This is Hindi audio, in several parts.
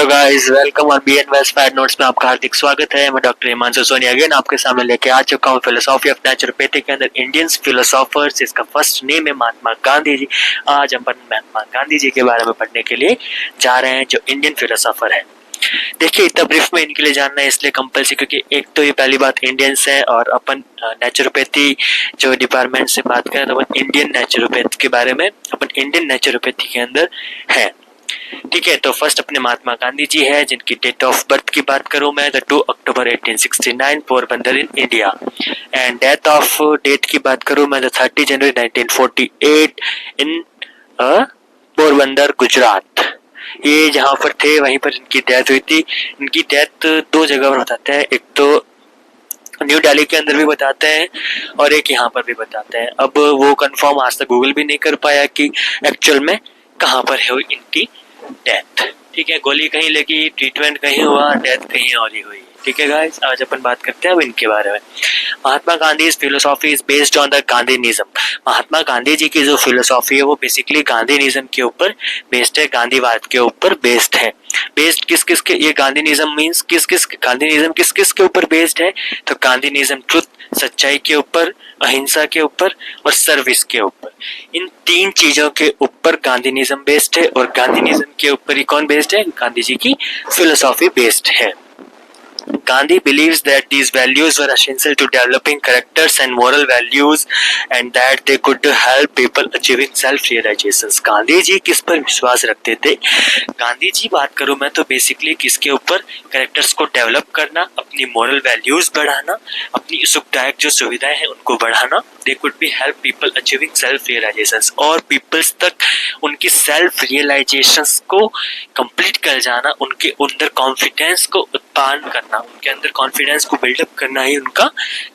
Guys, welcome on BN wells fire notes में आपका हार्दिक स्वागत है। मैं डॉक्टर हिमांशु सोनी अगेन आपके सामने लेके आ चुका हूँ फिलोसॉफी ऑफ नेचुरोपैथी के अंदर इंडियंस फिलोसोफर्स। इसका फर्स्ट नेम है महात्मा गांधी जी। आज हम महात्मा गांधी जी के बारे में पढ़ने के लिए जा रहे हैं, जो इंडियन फिलोसोफर है। देखिए, इतना ब्रीफ में इनके लिए जानना है इसलिए कंपल्सरी, क्योंकि एक तो ये पहली बात इंडियंस है और अपन नेचुरोपैथी जो डिपार्टमेंट से बात करें तो अपन इंडियन नेचुरोपैथी के बारे में अपन इंडियन नेचुरोपैथी के अंदर है। ठीक है, तो फर्स्ट अपने महात्मा गांधी जी है, जिनकी डेट ऑफ बर्थ की बात करूं मैं तो 2 October 1869 Porbandar in India. And death of date की बात करूं मैं तो 30 जनवरी 1948 इन पोरबंदर गुजरात। ये जहां पर थे वहीं पर इनकी डेथ हुई थी। इनकी डेथ दो जगह पर बताते हैं, एक तो न्यू दिल्ली के अंदर भी बताते हैं और एक यहाँ पर भी बताते हैं। अब वो कंफर्म आज तक गूगल भी नहीं कर पाया कि एक्चुअल में कहाँ पर है इनकी डेथ। ठीक है, गोली कहीं लगी, ट्रीटमेंट कहीं हुआ, डेथ कहीं और ही हुई। ठीक है गाइस, आज अपन बात करते हैं अब इनके बारे में। Mahatma Gandhi philosophy is based on the Gandhism. Mahatma Gandhi ji की जो फिलोसॉफी है वो बेसिकली गांधीनिज्म के ऊपर बेस्ड है, गांधीवाद के ऊपर बेस्ड है। बेस्ड किस किस के, ये गांधीनिज्म मींस किस किस, गांधीनिज्म किस किस के ऊपर बेस्ड है तो गांधीनिज्म ट्रुथ, सच्चाई के ऊपर, अहिंसा के ऊपर और सर्विस के ऊपर। इन तीन चीजों के ऊपर गांधीनिज्म बेस्ड है और गांधीनिज्म के ऊपर ही कौन बेस्ड है, गांधी जी की फिलोसॉफी बेस्ड है। Gandhi believes that these values were essential to developing characters and moral values and that they could help people achieving self-realizations। Gandhi ji किस पर विश्वास रखते थे? गांधी जी बात करूं मैं तो बेसिकली किसके ऊपर, कैरेक्टर्स को डेवलप करना, अपनी मोरल वैल्यूज बढ़ाना, अपनी सुखदायक जो सुविधाएं हैं उनको बढ़ाना। They could be help people achieving self-realizations और पीपल्स तक उनकी सेल्फ रियलाइजेशंस को कंप्लीट कर जाना, उनके अंदर कॉन्फिडेंस को उत्पन्न करना, उनके अंदर कॉन्फिडेंस को बिल्डअप करना ही उनका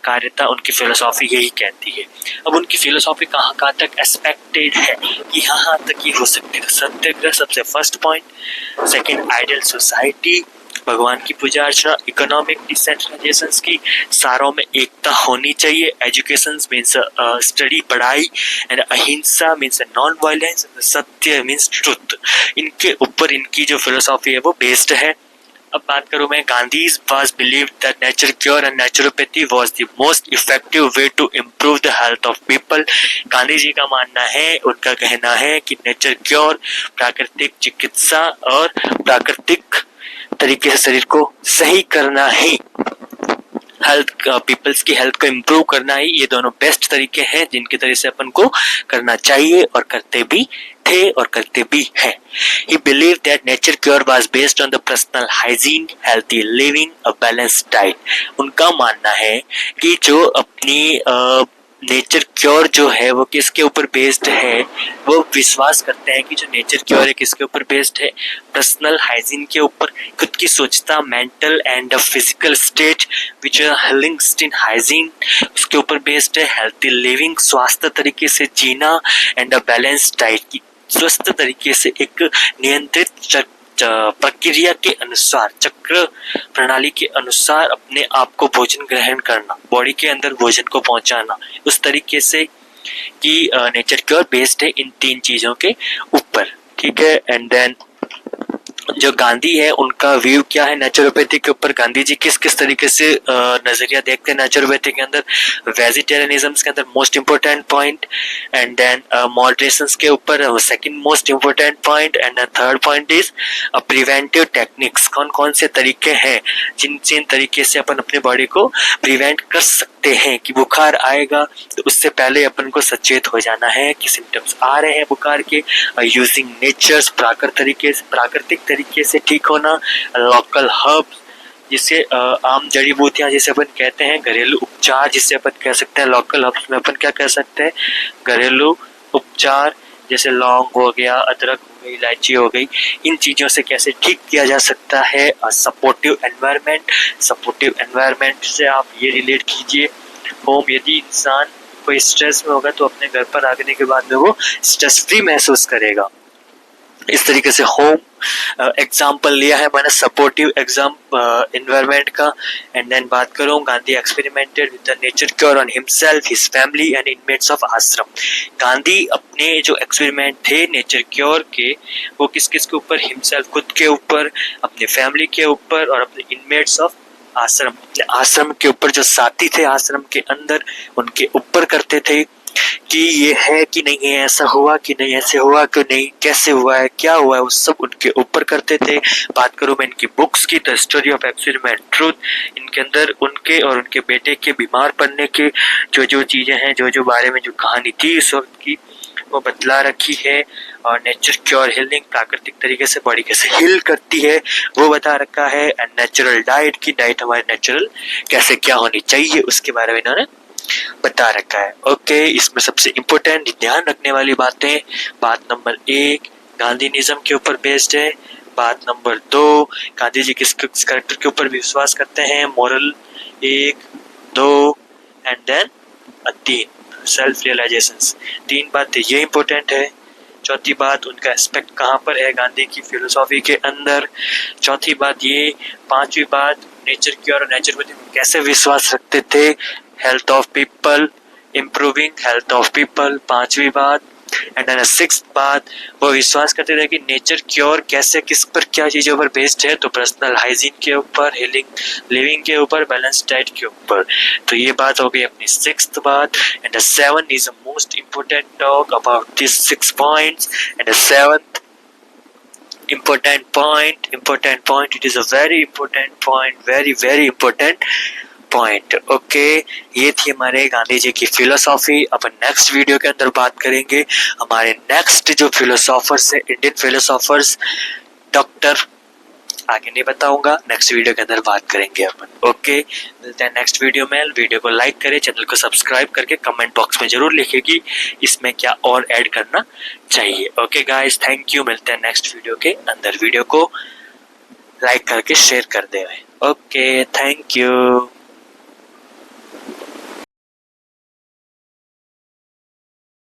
कार्य था। उनकी फिलोसॉफी यही कहती है। अब उनकी फिलोसॉफी कहाँ कहाँ तक एस्पेक्टेड है कि यहाँ तक ये हो सकती है। सत्याग्रह सबसे first point, second ideal society, भगवान की पूजा अर्चना, इकोनॉमिक डिसेंट्रलाइजेशन की सारों में एकता होनी चाहिए, एजुकेशन मीन्स स्टडी पढ़ाई, एंड अहिंसा मीन्स नॉन वायलेंस, सत्य मीन्स ट्रुथ। इनके ऊपर इनकी जो फिलोसॉफी है वो बेस्ड है। अब बात करूं मैं, Gandhi was believed that nature cure and naturopathy was the most effective way to improve the health of people. Gandhi ji का मानना है, उनका कहना है कि नेचर क्योर, प्राकृतिक चिकित्सा और प्राकृतिक तरीके से शरीर को सही करना ही, हेल्थ पीपल्स की हेल्थ को इम्प्रूव करना ही, ये दोनों बेस्ट तरीके हैं जिनके तरीके से अपन को करना चाहिए और करते भी थे और करते भी हैं। He believed that nature cure was based on the personal hygiene, healthy living, a balanced diet। उनका मानना है कि जो अपनी नेचर क्योर जो है वो किसके ऊपर बेस्ड है, वो विश्वास करते हैं कि जो नेचर क्योर है किसके ऊपर बेस्ड है, पर्सनल हाइजीन के ऊपर, खुद की स्वच्छता, mental and physical state which healing in hygiene उसके ऊपर बेस्ड है, हेल्थी लिविंग स्वास्थ्य तरीके से जीना, एंड अ बैलेंस्ड डाइट की स्वस्थ तरीके से एक नियंत्रित प्रक्रिया के अनुसार, चक्र प्रणाली के अनुसार अपने आप को भोजन ग्रहण करना, बॉडी के अंदर भोजन को पहुंचाना, उस तरीके से कि नेचर क्योर बेस्ड है इन तीन चीजों के ऊपर। ठीक है, एंड देन जो गांधी है उनका व्यू क्या है नेचुरोपैथी के ऊपर, गांधी जी किस किस तरीके से नजरिया देखते हैं नेचुरोपैथी के अंदर। वेजिटेरियनिज्म के अंदर most important point, and then moderation के ऊपर second most important point, and third point is preventive techniques. कौन कौन से तरीके हैं जिन तरीके से अपन अपने बॉडी को प्रिवेंट कर सकते हैं कि बुखार आएगा तो उससे पहले अपन को सचेत हो जाना है कि सिम्टम्स आ रहे हैं बुखार के, यूजिंग नेचर्स, प्राकृतिक तरीके से ठीक होना, लोकल हर्ब्स जिसे आम जड़ी बूटियां जिसे अपन कहते हैं, घरेलू उपचार जिसे अपन कह सकते हैं, लोकल हर्ब्स में अपन क्या कह सकते हैं, घरेलू उपचार जैसे लौंग हो गया, अदरक हो गई, इलायची हो गई, इन चीजों से कैसे ठीक किया जा सकता है। सपोर्टिव एनवायरनमेंट से आप ये रिलेट कीजिए, होम, यदि इंसान कोई स्ट्रेस में होगा तो अपने घर पर आने के बाद में वो स्ट्रेस फ्री महसूस करेगा। इस तरीके से होम एग्जाम्पल लिया है मैंने, सपोर्टिव एग्जाम इन्वायरमेंट का। एंड देन बात करूं, Gandhi experimented with the nature cure on himself, his family and inmates of आश्रम। गांधी अपने जो एक्सपेरिमेंट थे नेचर क्योर के, वो किस किस के ऊपर, हिमसेल्फ खुद के ऊपर, अपने फैमिली के ऊपर और अपने इनमेट्स ऑफ आश्रम, अपने आश्रम के ऊपर जो साथी थे आश्रम के अंदर उनके ऊपर करते थे कि ये है कि नहीं है, ऐसा हुआ कि नहीं, ऐसे हुआ कि नहीं, कैसे हुआ है, क्या हुआ है, वो सब उनके ऊपर करते थे। बात करूं मैं इनकी बुक्स की, the story of experiment truth, इनके अंदर उनके और उनके बेटे के बीमार पड़ने के जो जो चीजें हैं, जो जो बारे में जो कहानी थी इस वक्त की, वो बतला रखी है। और नेचर क्योर हीलिंग, प्राकृतिक तरीके से बॉडी कैसे हील करती है वो बता रखा है। एंड नेचुरल डाइट की, डाइट हमारी नेचुरल कैसे क्या होनी चाहिए उसके बारे में इन्होंने बता रखा है। ओके, इसमें सबसे इम्पोर्टेंट ध्यान रखने वाली बातें, बात नंबर 1 गांधीनिज्म के ऊपर बेस्ड है। बात नंबर 2, गांधी जी किस कैरेक्टर के ऊपर विश्वास करते हैं, moral 1, 2 and then 3 self realisations. 3 बातें ये इम्पोर्टेंट है। चौथी बात, उनका एस्पेक्ट कहाँ पर है गांधी की फिलोसॉफी के अंदर। चौथी बात ये। पांचवी बात, नेचर क्योर और नेचुरोपैथी में कैसे विश्वास रखते थे, health of people, improving health of people, पांचवी बात। एंड देन सिक्स्थ बात, वो विश्वास करते थे कि नेचर क्योर कैसे, किस पर, क्या चीजों पर बेस्ड है, तो पर्सनल हाइजीन के ऊपर, हीलिंग लिविंग के ऊपर, बैलेंस डाइट के ऊपर। तो ये बात हो गई अपनी सिक्स्थ बात। And the 7 is the most important talk about this 6 points. And the 7th important point, it is a very important point, very important point. Okay, ये थी हमारे गांधी जी की फिलोसॉफी। अपन नेक्स्ट वीडियो के अंदर बात करेंगे हमारे नेक्स्ट जो फिलोसोफर्स है, इंडियन फिलोसोफर्स, डॉक्टर, आगे नहीं बताऊंगा, नेक्स्ट वीडियो के अंदर बात करेंगे अपन। ओके, मिलते हैं नेक्स्ट वीडियो में। वीडियो को लाइक करें, चैनल को सब्सक्राइब करके कमेंट बॉक्स में जरूर लिखिए कि इसमें क्या और ऐड करना चाहिए। ओके गाइस, थैंक यू, मिलते हैं नेक्स्ट वीडियो के अंदर। वीडियो को लाइक करके शेयर कर दे। Okay, thank you.